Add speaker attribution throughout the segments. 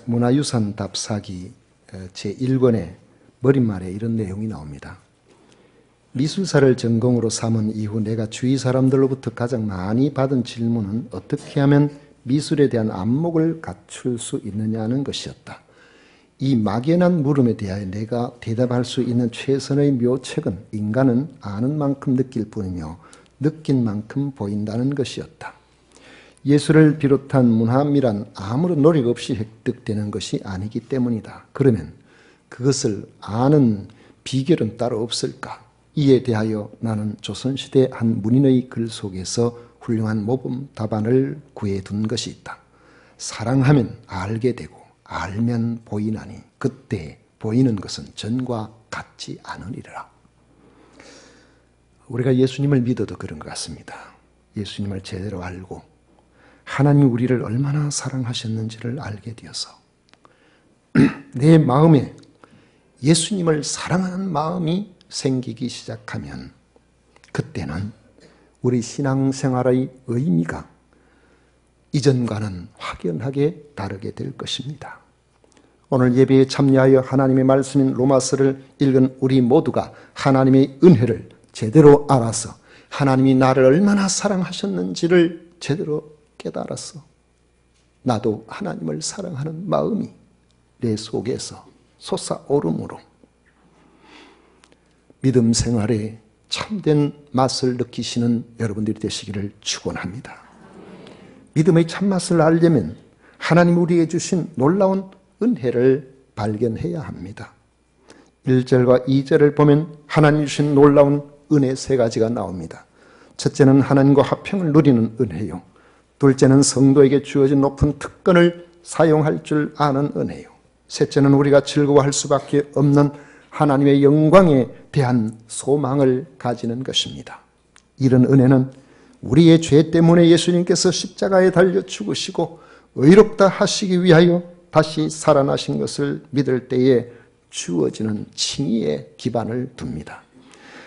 Speaker 1: 문화유산 답사기 제1권의 머릿말에 이런 내용이 나옵니다. 미술사를 전공으로 삼은 이후 내가 주위 사람들로부터 가장 많이 받은 질문은 어떻게 하면 미술에 대한 안목을 갖출 수 있느냐는 것이었다. 이 막연한 물음에 대하여 내가 대답할 수 있는 최선의 묘책은 인간은 아는 만큼 느낄 뿐이며 느낀 만큼 보인다는 것이었다. 예술을 비롯한 문화미란 아무런 노력 없이 획득되는 것이 아니기 때문이다. 그러면 그것을 아는 비결은 따로 없을까? 이에 대하여 나는 조선시대 한 문인의 글 속에서 훌륭한 모범 답안을 구해둔 것이 있다. 사랑하면 알게 되고 알면 보이나니 그때 보이는 것은 전과 같지 않으리라. 우리가 예수님을 믿어도 그런 것 같습니다. 예수님을 제대로 알고 하나님이 우리를 얼마나 사랑하셨는지를 알게 되어서 내 마음에 예수님을 사랑하는 마음이 생기기 시작하면 그때는 우리 신앙생활의 의미가 이전과는 확연하게 다르게 될 것입니다. 오늘 예배에 참여하여 하나님의 말씀인 로마서를 읽은 우리 모두가 하나님의 은혜를 제대로 알아서 하나님이 나를 얼마나 사랑하셨는지를 제대로 깨달았어. 나도 하나님을 사랑하는 마음이 내 속에서 솟아오름으로 믿음 생활에 참된 맛을 느끼시는 여러분들이 되시기를 축원합니다. 믿음의 참맛을 알려면 하나님 우리에게 주신 놀라운 은혜를 발견해야 합니다. 1절과 2절을 보면 하나님 주신 놀라운 은혜 세 가지가 나옵니다. 첫째는 하나님과 화평을 누리는 은혜요. 둘째는 성도에게 주어진 높은 특권을 사용할 줄 아는 은혜요. 셋째는 우리가 즐거워할 수밖에 없는 하나님의 영광에 대한 소망을 가지는 것입니다. 이런 은혜는 우리의 죄 때문에 예수님께서 십자가에 달려 죽으시고 의롭다 하시기 위하여 다시 살아나신 것을 믿을 때에 주어지는 칭의의 기반을 둡니다.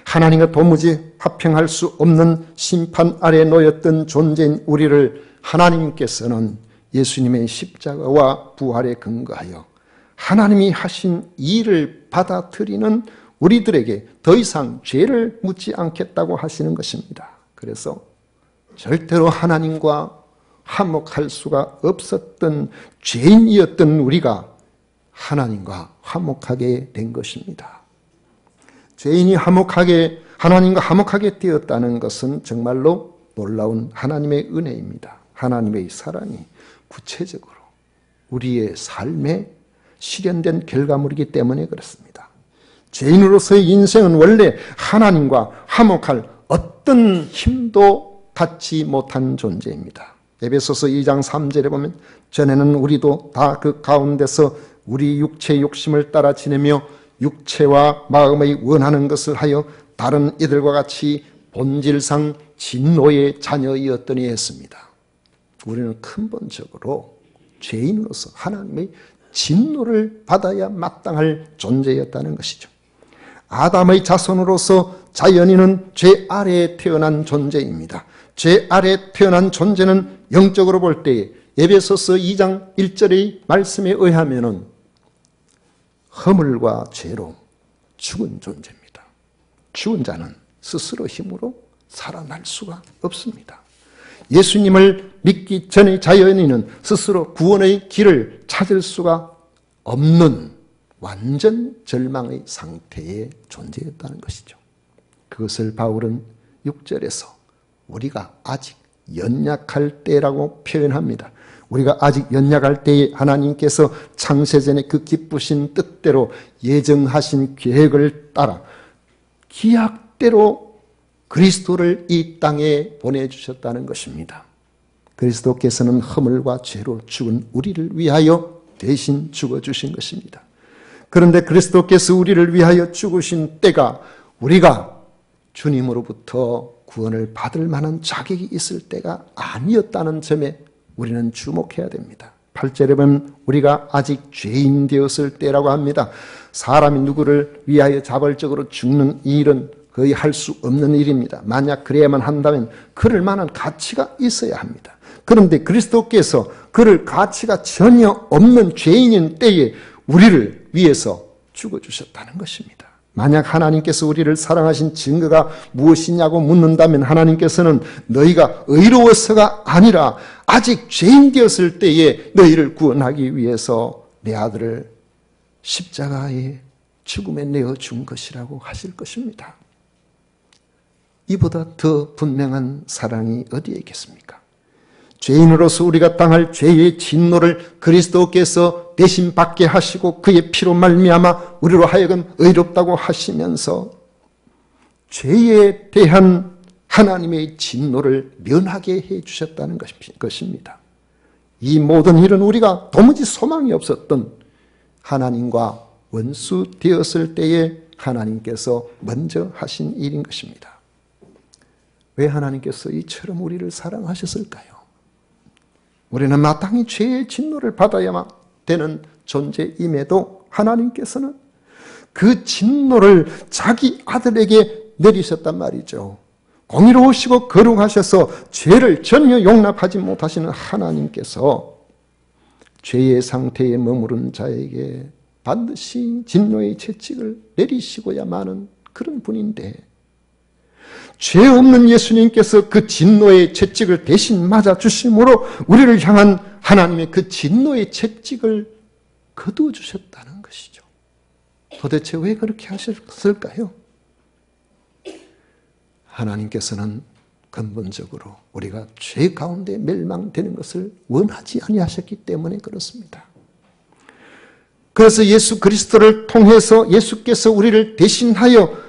Speaker 1: 하나님과 도무지 화평할 수 없는 심판 아래 놓였던 존재인 우리를 하나님께서는 예수님의 십자가와 부활에 근거하여 하나님이 하신 일을 받아들이는 우리들에게 더 이상 죄를 묻지 않겠다고 하시는 것입니다. 그래서 절대로 하나님과 화목할 수가 없었던 죄인이었던 우리가 하나님과 화목하게 된 것입니다. 죄인이 하나님과 화목하게 되었다는 것은 정말로 놀라운 하나님의 은혜입니다. 하나님의 사랑이 구체적으로 우리의 삶에 실현된 결과물이기 때문에 그렇습니다. 죄인으로서의 인생은 원래 하나님과 화목할 어떤 힘도 갖지 못한 존재입니다. 에베소서 2장 3절에 보면 전에는 우리도 다 그 가운데서 우리 육체의 욕심을 따라 지내며 육체와 마음의 원하는 것을 하여 다른 이들과 같이 본질상 진노의 자녀이었더니 했습니다. 우리는 근본적으로 죄인으로서 하나님의 진노를 받아야 마땅할 존재였다는 것이죠. 아담의 자손으로서 자연인은 죄 아래에 태어난 존재입니다. 죄 아래에 태어난 존재는 영적으로 볼 때 에베소서 2장 1절의 말씀에 의하면 허물과 죄로 죽은 존재입니다. 죽은 자는 스스로 힘으로 살아날 수가 없습니다. 예수님을 믿기 전의 자연인은 스스로 구원의 길을 찾을 수가 없는 완전 절망의 상태의 존재였다는 것이죠. 그것을 바울은 6절에서 우리가 아직 연약할 때라고 표현합니다. 우리가 아직 연약할 때에 하나님께서 창세전에 그 기쁘신 뜻대로 예정하신 계획을 따라 기약대로 그리스도를 이 땅에 보내주셨다는 것입니다. 그리스도께서는 허물과 죄로 죽은 우리를 위하여 대신 죽어주신 것입니다. 그런데 그리스도께서 우리를 위하여 죽으신 때가 우리가 주님으로부터 구원을 받을 만한 자격이 있을 때가 아니었다는 점에 우리는 주목해야 됩니다. 8절에 보면 우리가 아직 죄인 되었을 때라고 합니다. 사람이 누구를 위하여 자발적으로 죽는 일은 거의 할 수 없는 일입니다. 만약 그래야만 한다면 그럴 만한 가치가 있어야 합니다. 그런데 그리스도께서 그럴 가치가 전혀 없는 죄인인 때에 우리를 위해서 죽어주셨다는 것입니다. 만약 하나님께서 우리를 사랑하신 증거가 무엇이냐고 묻는다면 하나님께서는 너희가 의로워서가 아니라 아직 죄인 되었을 때에 너희를 구원하기 위해서 내 아들을 십자가의 죽음에 내어준 것이라고 하실 것입니다. 이보다 더 분명한 사랑이 어디에 있겠습니까? 죄인으로서 우리가 당할 죄의 진노를 그리스도께서 대신 받게 하시고 그의 피로 말미암아 우리로 하여금 의롭다고 하시면서 죄에 대한 하나님의 진노를 면하게 해주셨다는 것입니다. 이 모든 일은 우리가 도무지 소망이 없었던 하나님과 원수 되었을 때에 하나님께서 먼저 하신 일인 것입니다. 왜 하나님께서 이처럼 우리를 사랑하셨을까요? 우리는 마땅히 죄의 진노를 받아야만 되는 존재임에도 하나님께서는 그 진노를 자기 아들에게 내리셨단 말이죠. 공의로우시고 거룩하셔서 죄를 전혀 용납하지 못하시는 하나님께서 죄의 상태에 머무른 자에게 반드시 진노의 채찍을 내리시고야만은 그런 분인데, 죄 없는 예수님께서 그 진노의 채찍을 대신 맞아주심으로 우리를 향한 하나님의 그 진노의 채찍을 거두어주셨다는 것이죠. 도대체 왜 그렇게 하셨을까요? 하나님께서는 근본적으로 우리가 죄 가운데 멸망되는 것을 원하지 아니하셨기 때문에 그렇습니다. 그래서 예수 그리스도를 통해서 예수께서 우리를 대신하여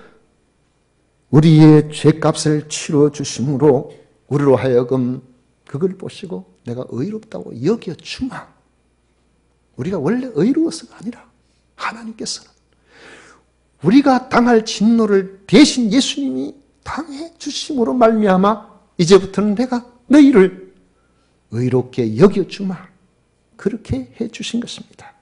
Speaker 1: 우리의 죄값을 치러 주심으로 우리로 하여금 그걸 보시고 내가 의롭다고 여겨주마. 우리가 원래 의로워서가 아니라 하나님께서는 우리가 당할 진노를 대신 예수님이 당해 주심으로 말미암아 이제부터는 내가 너희를 의롭게 여겨주마. 그렇게 해 주신 것입니다.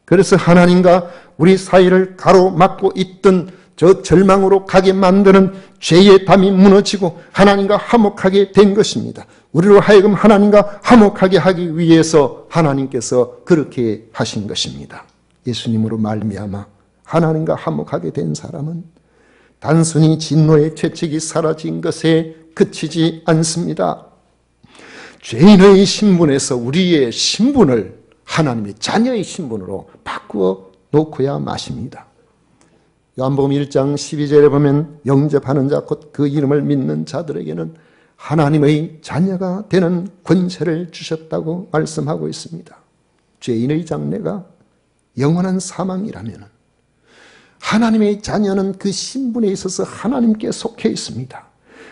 Speaker 1: 그래서 하나님과 우리 사이를 가로막고 있던 저 절망으로 가게 만드는 죄의 담이 무너지고 하나님과 화목하게 된 것입니다. 우리로 하여금 하나님과 화목하게 하기 위해서 하나님께서 그렇게 하신 것입니다. 예수님으로 말미암아 하나님과 화목하게 된 사람은 단순히 진노의 채찍이 사라진 것에 그치지 않습니다. 죄인의 신분에서 우리의 신분을 하나님의 자녀의 신분으로 바꾸어 놓고야 마십니다. 요한복음 1장 12절에 보면 영접하는 자 곧 그 이름을 믿는 자들에게는 하나님의 자녀가 되는 권세를 주셨다고 말씀하고 있습니다. 죄인의 장래가 영원한 사망이라면 하나님의 자녀는 그 신분에 있어서 하나님께 속해 있습니다.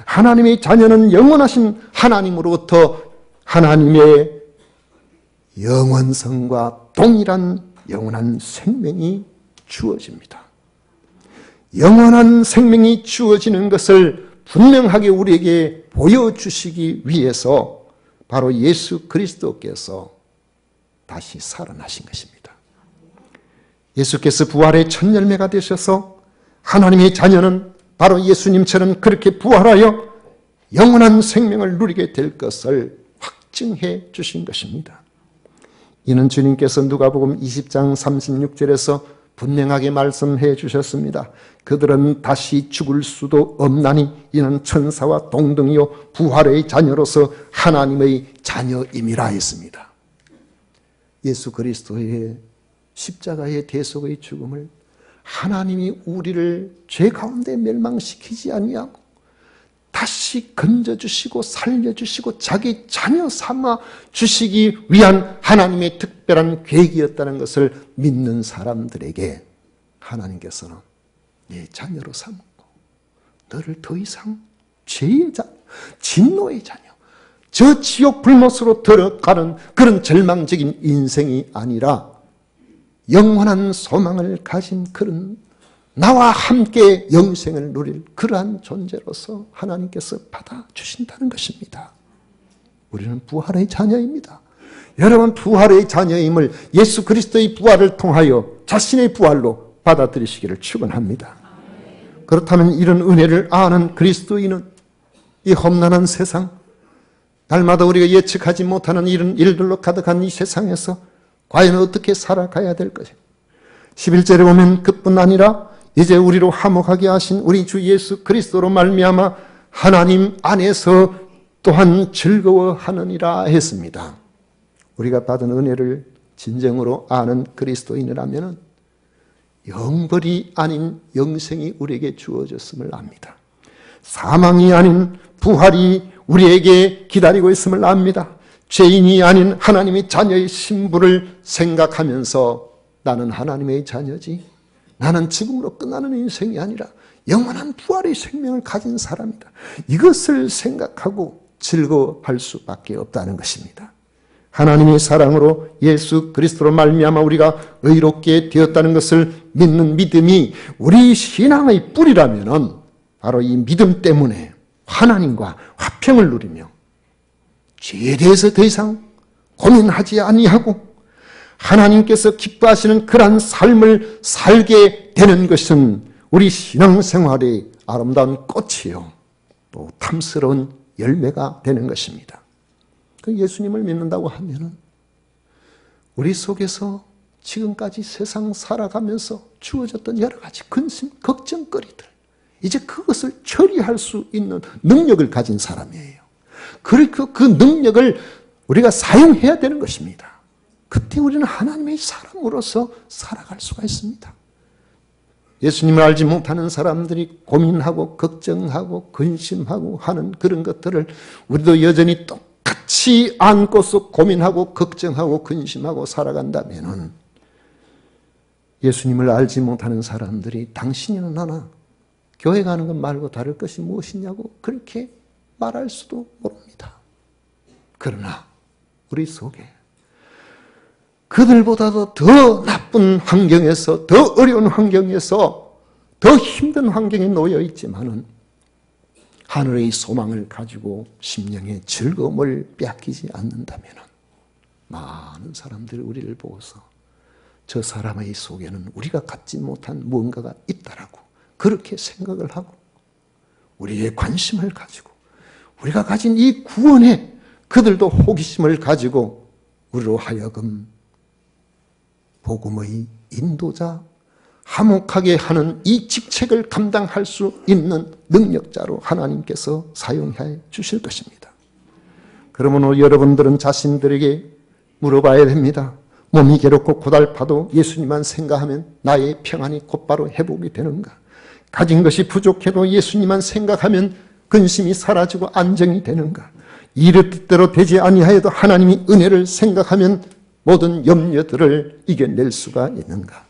Speaker 1: 하나님의 자녀는 영원하신 하나님으로부터 하나님의 영원성과 동일한 영원한 생명이 주어집니다. 영원한 생명이 주어지는 것을 분명하게 우리에게 보여주시기 위해서 바로 예수 그리스도께서 다시 살아나신 것입니다. 예수께서 부활의 첫 열매가 되셔서 하나님의 자녀는 바로 예수님처럼 그렇게 부활하여 영원한 생명을 누리게 될 것을 확증해 주신 것입니다. 이는 주님께서 누가복음 20장 36절에서 분명하게 말씀해 주셨습니다. 그들은 다시 죽을 수도 없나니 이는 천사와 동등이요 부활의 자녀로서 하나님의 자녀임이라 했습니다. 예수 그리스도의 십자가의 대속의 죽음을 하나님이 우리를 죄 가운데 멸망시키지 아니하고 다시 건져주시고 살려주시고 자기 자녀 삼아 주시기 위한 하나님의 특별한 계획이었다는 것을 믿는 사람들에게 하나님께서는 내 자녀로 삼고 너를 더 이상 죄의 자녀, 진노의 자녀, 저 지옥 불못으로 들어가는 그런 절망적인 인생이 아니라 영원한 소망을 가진 그런 나와 함께 영생을 누릴 그러한 존재로서 하나님께서 받아주신다는 것입니다. 우리는 부활의 자녀입니다. 여러분 부활의 자녀임을 예수 그리스도의 부활을 통하여 자신의 부활로 받아들이시기를 축원합니다. 그렇다면 이런 은혜를 아는 그리스도인은 이 험난한 세상, 날마다 우리가 예측하지 못하는 이런 일들로 가득한 이 세상에서 과연 어떻게 살아가야 될 것인가. 11절에 보면 그뿐 아니라 이제 우리로 화목하게 하신 우리 주 예수 그리스도로 말미암아 하나님 안에서 또한 즐거워하느니라 했습니다. 우리가 받은 은혜를 진정으로 아는 그리스도인이라면 영벌이 아닌 영생이 우리에게 주어졌음을 압니다. 사망이 아닌 부활이 우리에게 기다리고 있음을 압니다. 죄인이 아닌 하나님의 자녀의 신분을 생각하면서 나는 하나님의 자녀지, 나는 죽음으로 끝나는 인생이 아니라 영원한 부활의 생명을 가진 사람이다. 이것을 생각하고 즐거워할 수밖에 없다는 것입니다. 하나님의 사랑으로 예수 그리스도로 말미암아 우리가 의롭게 되었다는 것을 믿는 믿음이 우리 신앙의 뿌리라면 바로 이 믿음 때문에 하나님과 화평을 누리며 죄에 대해서 더 이상 고민하지 아니하고 하나님께서 기뻐하시는 그러한 삶을 살게 되는 것은 우리 신앙생활의 아름다운 꽃이요 또 탐스러운 열매가 되는 것입니다. 예수님을 믿는다고 하면은 우리 속에서 지금까지 세상 살아가면서 주어졌던 여러 가지 근심, 걱정거리들, 이제 그것을 처리할 수 있는 능력을 가진 사람이에요. 그리고 그 능력을 우리가 사용해야 되는 것입니다. 그때 우리는 하나님의 사람으로서 살아갈 수가 있습니다. 예수님을 알지 못하는 사람들이 고민하고 걱정하고 근심하고 하는 그런 것들을 우리도 여전히 똑같이 안고서 고민하고 걱정하고 근심하고 살아간다면 예수님을 알지 못하는 사람들이 당신이나 나나 교회 가는 것 말고 다를 것이 무엇이냐고 그렇게 말할 수도 모릅니다. 그러나 우리 속에 그들보다도 더 나쁜 환경에서, 더 어려운 환경에서, 더 힘든 환경에 놓여 있지만은 하늘의 소망을 가지고 심령의 즐거움을 빼앗기지 않는다면 많은 사람들이 우리를 보고서 저 사람의 속에는 우리가 갖지 못한 무언가가 있다라고 그렇게 생각을 하고 우리의 관심을 가지고 우리가 가진 이 구원에 그들도 호기심을 가지고 우리로 하여금 복음의 인도자, 화목하게 하는 이 직책을 감당할 수 있는 능력자로 하나님께서 사용해 주실 것입니다. 그러므로 여러분들은 자신들에게 물어봐야 됩니다. 몸이 괴롭고 고달파도 예수님만 생각하면 나의 평안이 곧바로 회복이 되는가? 가진 것이 부족해도 예수님만 생각하면 근심이 사라지고 안정이 되는가? 이를 뜻대로 되지 아니하여도 하나님이 은혜를 생각하면 모든 염려들을 이겨낼 수가 있는가?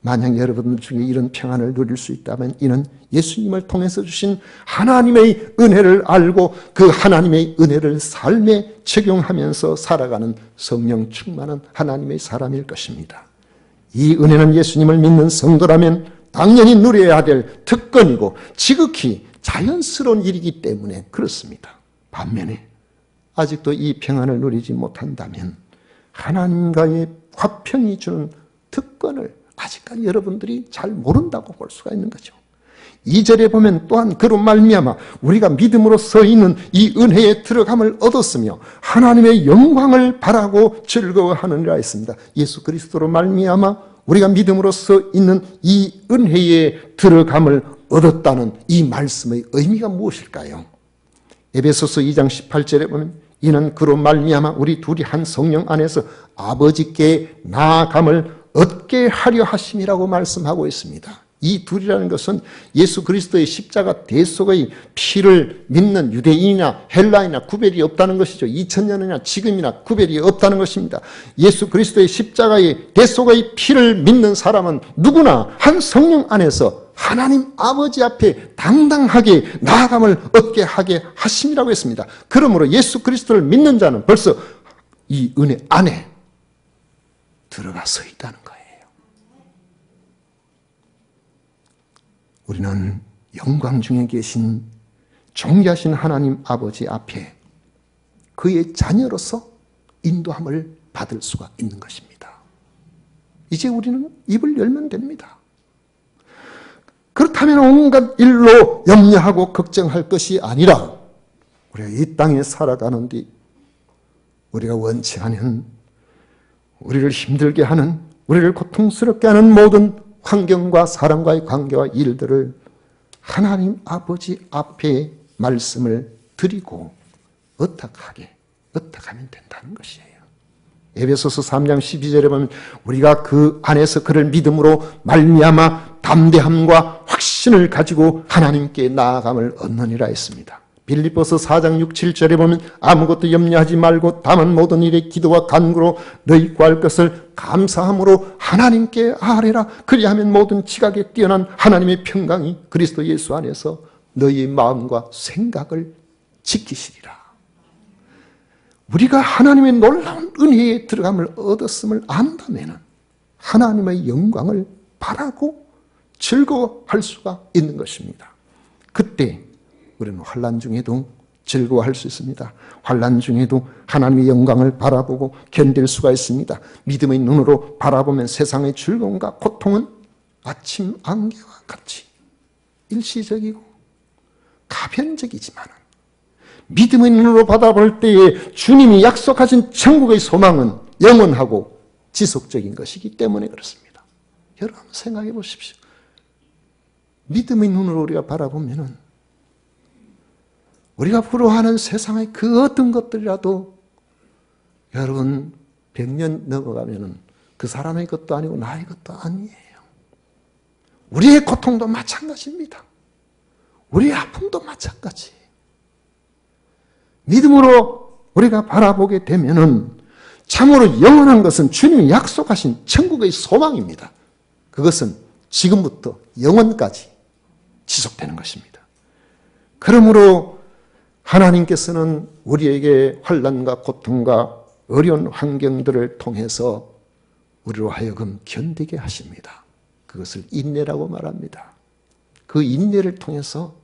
Speaker 1: 만약 여러분들 중에 이런 평안을 누릴 수 있다면 이는 예수님을 통해서 주신 하나님의 은혜를 알고 그 하나님의 은혜를 삶에 적용하면서 살아가는 성령 충만한 하나님의 사람일 것입니다. 이 은혜는 예수님을 믿는 성도라면 당연히 누려야 될 특권이고 지극히 자연스러운 일이기 때문에 그렇습니다. 반면에 아직도 이 평안을 누리지 못한다면 하나님과의 화평이 주는 특권을 아직까지 여러분들이 잘 모른다고 볼 수가 있는 거죠. 2절에 보면 또한 그로 말미암아 우리가 믿음으로 서 있는 이 은혜에 들어감을 얻었으며 하나님의 영광을 바라고 즐거워하느니라 했습니다. 예수 그리스도로 말미암아 우리가 믿음으로 서 있는 이 은혜에 들어감을 얻었다는 이 말씀의 의미가 무엇일까요? 에베소서 2장 18절에 보면 이는 그로 말미암아 우리 둘이 한 성령 안에서 아버지께 나아감을 얻게 하려 하심이라고 말씀하고 있습니다. 이 둘이라는 것은 예수 그리스도의 십자가 대속의 피를 믿는 유대인이나 헬라인이나 구별이 없다는 것이죠. 2000년이나 지금이나 구별이 없다는 것입니다. 예수 그리스도의 십자가의 대속의 피를 믿는 사람은 누구나 한 성령 안에서 하나님 아버지 앞에 당당하게 나아감을 얻게 하게 하심이라고 했습니다. 그러므로 예수 그리스도를 믿는 자는 벌써 이 은혜 안에 들어가서 있다는 거예요. 우리는 영광 중에 계신 존귀하신 하나님 아버지 앞에 그의 자녀로서 인도함을 받을 수가 있는 것입니다. 이제 우리는 입을 열면 됩니다. 그렇다면 온갖 일로 염려하고 걱정할 것이 아니라 우리가 이 땅에 살아가는데 우리가 원치 않은, 우리를 힘들게 하는, 우리를 고통스럽게 하는 모든 환경과 사람과의 관계와 일들을 하나님 아버지 앞에 말씀을 드리고 어떻게 하면 된다는 것이에요. 에베소서 3장 12절에 보면 우리가 그 안에서 그를 믿음으로 말미암아 담대함과 확신을 가지고 하나님께 나아감을 얻느니라 했습니다. 빌립보서 4장 6, 7절에 보면 아무것도 염려하지 말고 다만 모든 일에 기도와 간구로 너희 구할 것을 감사함으로 하나님께 아뢰라. 그리하면 모든 지각에 뛰어난 하나님의 평강이 그리스도 예수 안에서 너희의 마음과 생각을 지키시리라. 우리가 하나님의 놀라운 은혜에 들어감을 얻었음을 안다면 하나님의 영광을 바라고 즐거워할 수가 있는 것입니다. 그때 우리는 환난 중에도 즐거워할 수 있습니다. 환난 중에도 하나님의 영광을 바라보고 견딜 수가 있습니다. 믿음의 눈으로 바라보면 세상의 즐거움과 고통은 아침 안개와 같이 일시적이고 가변적이지만 믿음의 눈으로 바라볼 때에 주님이 약속하신 천국의 소망은 영원하고 지속적인 것이기 때문에 그렇습니다. 여러분 생각해 보십시오. 믿음의 눈으로 우리가 바라보면은 우리가 부러워하는 세상의 그 어떤 것들이라도 여러분 100년 넘어가면은 그 사람의 것도 아니고 나의 것도 아니에요. 우리의 고통도 마찬가지입니다. 우리의 아픔도 마찬가지예요. 믿음으로 우리가 바라보게 되면은 참으로 영원한 것은 주님이 약속하신 천국의 소망입니다. 그것은 지금부터 영원까지 지속되는 것입니다. 그러므로 하나님께서는 우리에게 환난과 고통과 어려운 환경들을 통해서 우리로 하여금 견디게 하십니다. 그것을 인내라고 말합니다. 그 인내를 통해서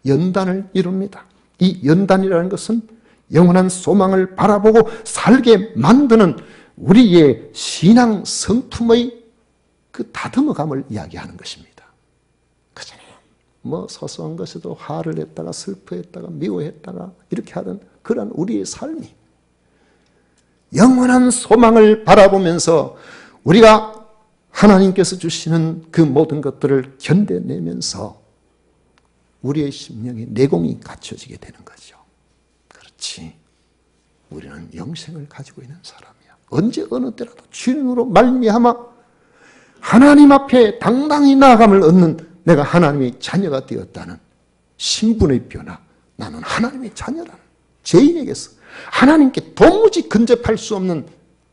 Speaker 1: 연단을 이룹니다. 이 연단이라는 것은 영원한 소망을 바라보고 살게 만드는 우리의 신앙 성품의 그 다듬어감을 이야기하는 것입니다. 그잖아요. 뭐 소소한 것에도 화를 냈다가 슬퍼했다가 미워했다가 이렇게 하던 그런 우리의 삶이 영원한 소망을 바라보면서 우리가 하나님께서 주시는 그 모든 것들을 견뎌내면서 우리의 심령의 내공이 갖춰지게 되는 거죠. 그렇지. 우리는 영생을 가지고 있는 사람이야. 언제 어느 때라도 주님으로 말미암아 하나님 앞에 당당히 나아감을 얻는 내가 하나님의 자녀가 되었다는 신분의 변화. 나는 하나님의 자녀라는 죄인에게서 하나님께 도무지 근접할 수 없는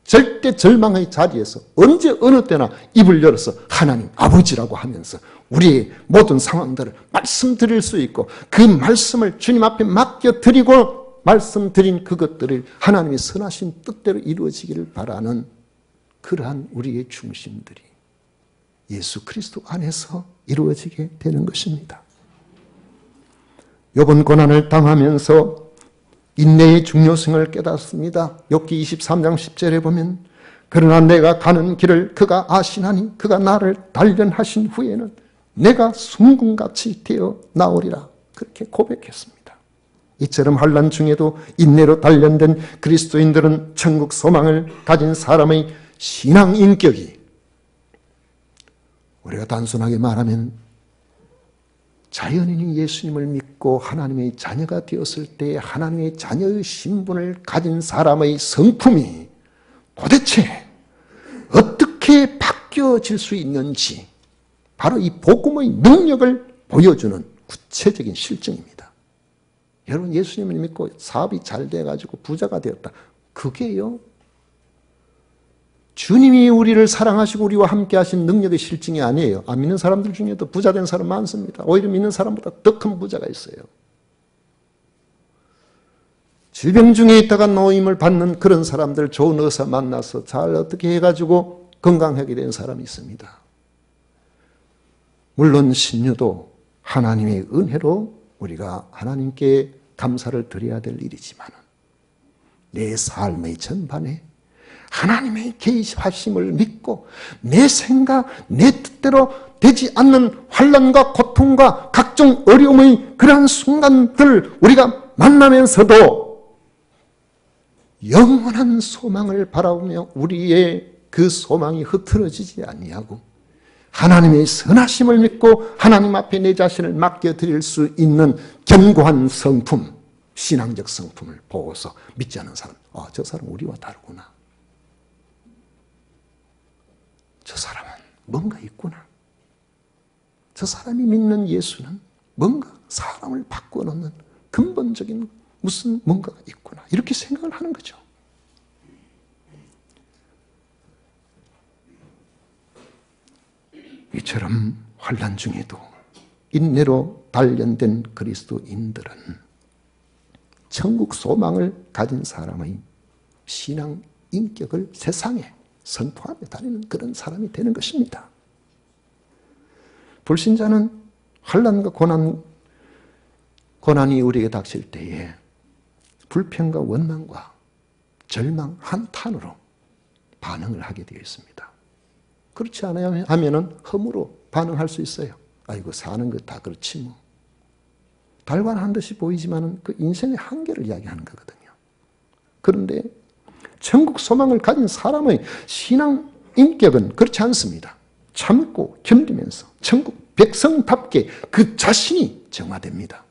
Speaker 1: 절대 절망의 자리에서 언제 어느 때나 입을 열어서 하나님 아버지라고 하면서 우리의 모든 상황들을 말씀드릴 수 있고 그 말씀을 주님 앞에 맡겨드리고 말씀드린 그것들을 하나님의 선하신 뜻대로 이루어지기를 바라는 그러한 우리의 중심들이 예수 그리스도 안에서 이루어지게 되는 것입니다. 욥은 고난을 당하면서 인내의 중요성을 깨닫습니다. 욥기 23장 10절에 보면 그러나 내가 가는 길을 그가 아시나니 그가 나를 단련하신 후에는 내가 순금같이 되어 나오리라. 그렇게 고백했습니다. 이처럼 환난 중에도 인내로 단련된 그리스도인들은 천국 소망을 가진 사람의 신앙 인격이 우리가 단순하게 말하면 자연인이 예수님을 믿고 하나님의 자녀가 되었을 때 하나님의 자녀의 신분을 가진 사람의 성품이 도대체 어떻게 바뀌어질 수 있는지 바로 이 복음의 능력을 보여주는 구체적인 실증입니다. 여러분 예수님을 믿고 사업이 잘 돼가지고 부자가 되었다. 그게요. 주님이 우리를 사랑하시고 우리와 함께 하신 능력의 실증이 아니에요. 안 믿는 사람들 중에도 부자 된 사람 많습니다. 오히려 믿는 사람보다 더 큰 부자가 있어요. 질병 중에 있다가 노임을 받는 그런 사람들 좋은 의사 만나서 잘 어떻게 해가지고 건강하게 된 사람이 있습니다. 물론 신유도 하나님의 은혜로 우리가 하나님께 감사를 드려야 될 일이지만 내 삶의 전반에 하나님의 개입하심을 믿고 내 생각, 내 뜻대로 되지 않는 환난과 고통과 각종 어려움의 그러한 순간들 우리가 만나면서도 영원한 소망을 바라보며 우리의 그 소망이 흐트러지지 아니하고 하나님의 선하심을 믿고 하나님 앞에 내 자신을 맡겨드릴 수 있는 견고한 성품, 신앙적 성품을 보고서 믿지 않는 사람, 저 사람 우리와 다르구나. 저 사람은 뭔가 있구나. 저 사람이 믿는 예수는 뭔가 사람을 바꿔놓는 근본적인 무슨 뭔가가 있구나. 이렇게 생각을 하는 거죠. 이처럼 환난 중에도 인내로 단련된 그리스도인들은 천국 소망을 가진 사람의 신앙 인격을 세상에 선포하며 다니는 그런 사람이 되는 것입니다. 불신자는 환난과 고난이 우리에게 닥칠 때에 불평과 원망과 절망, 한탄으로 반응을 하게 되어 있습니다. 그렇지 않아야 하면은 허무로 반응할 수 있어요. 아이고 사는 것 다 그렇지 뭐. 달관한 듯이 보이지만은 그 인생의 한계를 이야기하는 거거든요. 그런데 천국 소망을 가진 사람의 신앙 인격은 그렇지 않습니다. 참고 견디면서 천국 백성답게 그 자신이 정화됩니다.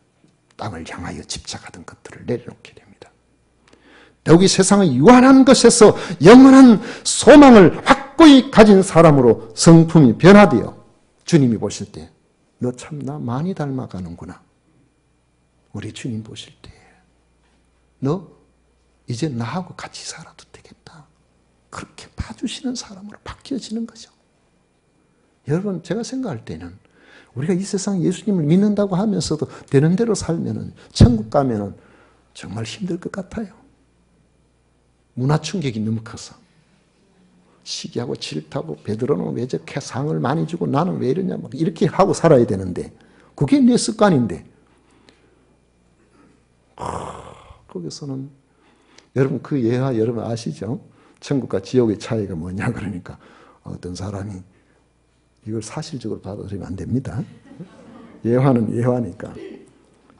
Speaker 1: 땅을 향하여 집착하던 것들을 내려놓게 됩니다. 더욱이 세상의 유한한 것에서 영원한 소망을 확고히 가진 사람으로 성품이 변화되어 주님이 보실 때 너 참 나 많이 닮아가는구나. 우리 주님 보실 때 너 이제 나하고 같이 살아도 되겠다. 그렇게 봐주시는 사람으로 바뀌어지는 거죠. 여러분 제가 생각할 때는 우리가 이 세상 예수님을 믿는다고 하면서도 되는 대로 살면은 천국 가면은 정말 힘들 것 같아요. 문화 충격이 너무 커서 시기하고 질투하고 베드로는 왜 저렇게 상을 많이 주고 나는 왜 이러냐 막 이렇게 하고 살아야 되는데 그게 내 습관인데 거기서는 여러분 그 예화 여러분 아시죠? 천국과 지옥의 차이가 뭐냐 그러니까 어떤 사람이 이걸 사실적으로 받아들이면 안 됩니다. 예화는 예화니까.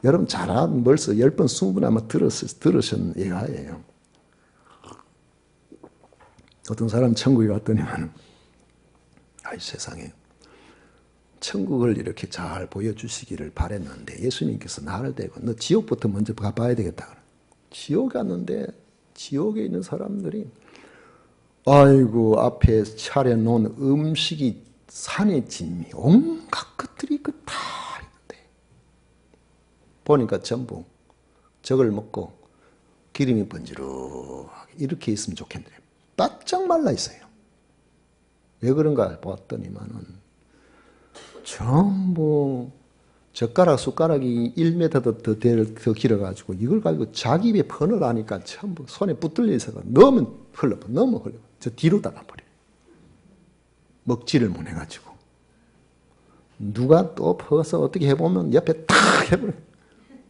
Speaker 1: 여러분 잘한 벌써 10번, 20번 아마 들으신 예화예요. 어떤 사람 천국에 갔더니만 아이 세상에 천국을 이렇게 잘 보여주시기를 바랬는데 예수님께서 나를 대고 너 지옥부터 먼저 가봐야 되겠다. 지옥에 갔는데 지옥에 있는 사람들이 아이고 앞에 차려놓은 음식이 산의 진미 온갖 것들이 다 있는데 보니까 전부 저걸 먹고 기름이 번지르르하게 이렇게 있으면 좋겠는데 바짝 말라 있어요. 왜 그런가 봤더니만은 전부 젓가락 숟가락이 1m 더 길어가지고 이걸 가지고 자기 입에 퍼넣으니까 전부 손에 붙들려 있어가 넣으면 흘러버 저 뒤로 나가버려요. 먹지를 못해가지고 누가 또 퍼서 어떻게 해보면 옆에 탁 해버려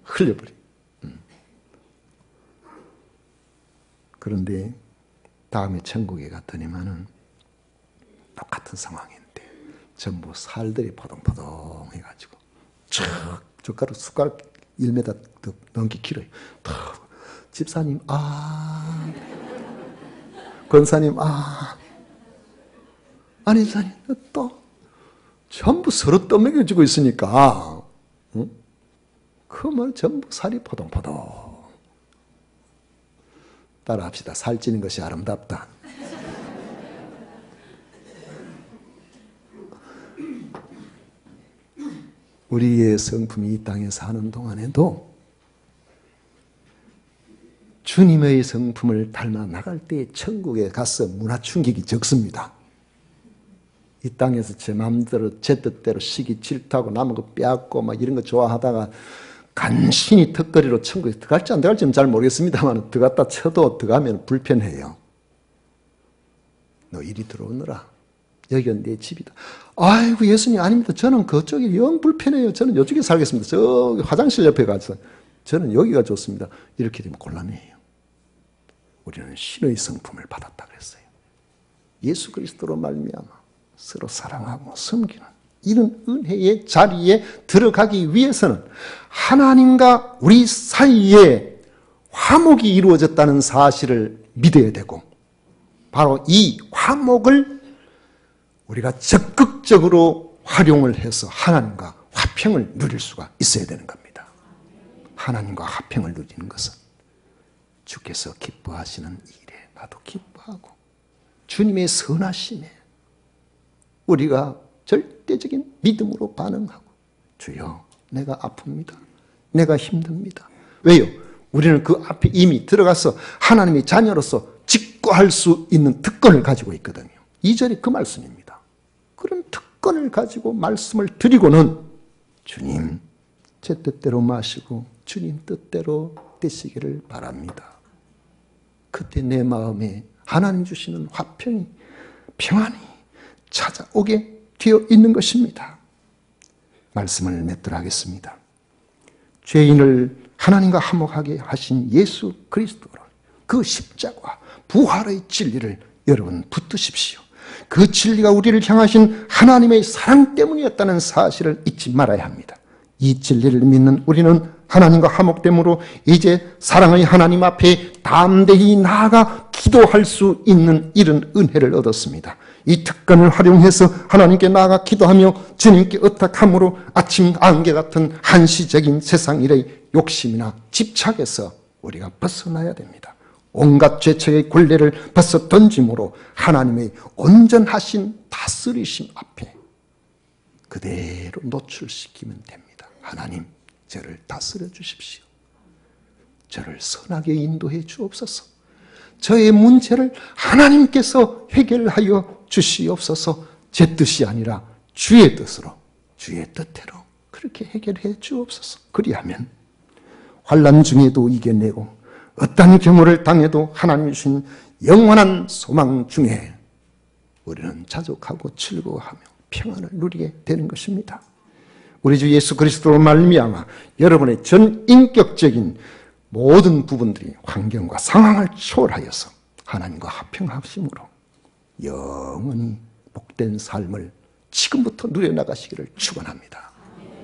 Speaker 1: 흘려버려. 그런데 다음에 천국에 갔더니만은 똑같은 상황인데 전부 살들이 포동포동 해가지고 젓가락 숟가락 1m 더 넘게 길어요. 집사님 권사님 아니 집사님 또 전부 서로 떠먹여주고 있으니까 그 말 전부 살이 포동포동. 따라합시다. 살찌는 것이 아름답다. 우리의 성품이 이 땅에 사는 동안에도 주님의 성품을 닮아 나갈 때 천국에 가서 문화 충격이 적습니다. 이 땅에서 제 마음대로 제 뜻대로 시기 질투하고 남은 거 빼앗고 막 이런 거 좋아하다가 간신히 턱걸이로 천국에 들어갈지 안 들어갈지는 잘 모르겠습니다만 들어갔다 쳐도 들어가면 불편해요. 너 이리 들어오너라. 여기가 내 집이다. 아이고 예수님 아닙니다. 저는 그쪽이 영 불편해요. 저는 이쪽에 살겠습니다. 저기 화장실 옆에 가서 저는 여기가 좋습니다. 이렇게 되면 곤란해요. 우리는 신의 성품을 받았다 그랬어요. 예수 그리스도로 말미암아 서로 사랑하고 섬기는 이런 은혜의 자리에 들어가기 위해서는 하나님과 우리 사이에 화목이 이루어졌다는 사실을 믿어야 되고, 바로 이 화목을 우리가 적극적으로 활용을 해서 하나님과 화평을 누릴 수가 있어야 되는 겁니다. 하나님과 화평을 누리는 것은 주께서 기뻐하시는 일에 나도 기뻐하고, 주님의 선하심에 우리가 절대적인 믿음으로 반응하고, 주여 내가 아픕니다. 내가 힘듭니다. 왜요? 우리는 그 앞에 이미 들어가서 하나님의 자녀로서 직거할 수 있는 특권을 가지고 있거든요. 2절이 그 말씀입니다. 그런 특권을 가지고 말씀을 드리고는 주님 제 뜻대로 마시고 주님 뜻대로 되시기를 바랍니다. 그때 내 마음에 하나님 주시는 화평이, 평안이 찾아오게 되어 있는 것입니다. 말씀을 맺도록 하겠습니다. 죄인을 하나님과 화목하게 하신 예수 그리스도로 그 십자가 부활의 진리를 여러분 붙드십시오. 그 진리가 우리를 향하신 하나님의 사랑 때문이었다는 사실을 잊지 말아야 합니다. 이 진리를 믿는 우리는 하나님과 화목됨으로 이제 사랑의 하나님 앞에 담대히 나아가 기도할 수 있는 이런 은혜를 얻었습니다. 이 특권을 활용해서 하나님께 나아가 기도하며 주님께 의탁함으로 아침 안개 같은 한시적인 세상 일의 욕심이나 집착에서 우리가 벗어나야 됩니다. 온갖 죄책의 굴레를 벗어 던짐으로 하나님의 온전하신 다스리심 앞에 그대로 노출시키면 됩니다. 하나님, 저를 다스려 주십시오. 저를 선하게 인도해 주옵소서. 저의 문제를 하나님께서 해결하여 주시옵소서. 제 뜻이 아니라 주의 뜻으로, 주의 뜻대로 그렇게 해결해 주옵소서. 그리하면 환난 중에도 이겨내고 어떤 경우를 당해도 하나님 주신 영원한 소망 중에 우리는 자족하고 즐거워하며 평안을 누리게 되는 것입니다. 우리 주 예수 그리스도로 말미암아 여러분의 전 인격적인 모든 부분들이 환경과 상황을 초월하여서 하나님과 화평하심으로 영원히 복된 삶을 지금부터 누려나가시기를 축원합니다.